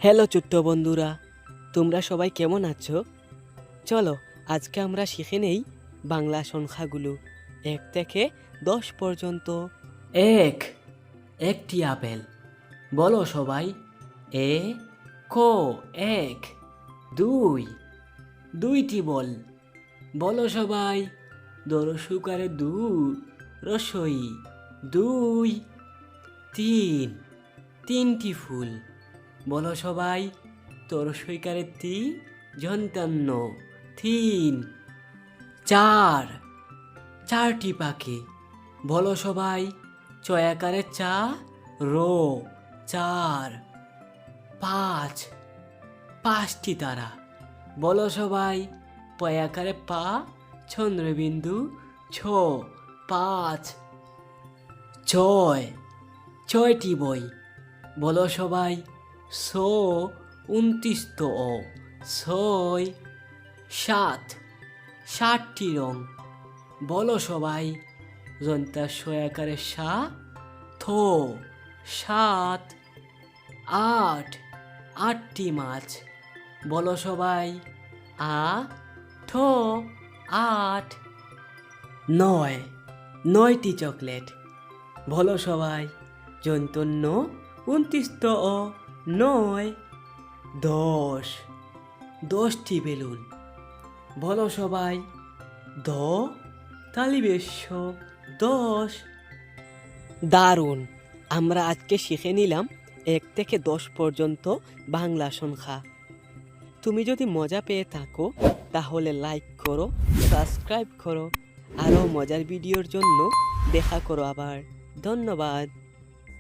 Hello ছোট্ট বন্ধুরা, তোমরা সবাই কেমন আছো? চলো আজকে আমরা শিখে নেই বাংলা সংখ্যাগুলো 1 থেকে 10 পর্যন্ত। এক, একটি আপেল। বলো সবাই, এ ক এক। দুই, দুইটি বল। বলো সবাই, দরসুকারে দু, রসই দুই। তিন, তিনটি ফুল। বলো সবাই, তরসইকারে তি, যন্তান্ন তিন। চার, চারটি পাখি। বলো সবাই, চয়াকারে চা, রো চার। পাঁচ, পাঁচটি তারা। বলো সবাই, পয়াকারে পা, চন্দ্রবিন্দু ছ পাঁচ। ছয়, ছয়টি বই। বলো সবাই, সো 29 অ ছয়। সাত, সাতটি রং। বলো সবাই, জন্তা সয়াকারে সা, থো সাত। আট, আটটি মাছ। বলো সবাই, আ ঠো আট। নয়, নয়টি চকলেট। বলো সবাই, জন্তন্য 29 অ নয়। দশ, 10টি বেলুন। বলো সবাই, দ তালিবেশ্য 10। দারুণ, আমরা আজকে শিখে নিলাম 1 থেকে 10 পর্যন্ত বাংলা সংখ্যা। তুমি যদি মজা পেয়ে থাকো তাহলে লাইক করো, সাবস্ক্রাইব করো। আরও মজার ভিডিওর জন্য দেখা করো আবার। ধন্যবাদ।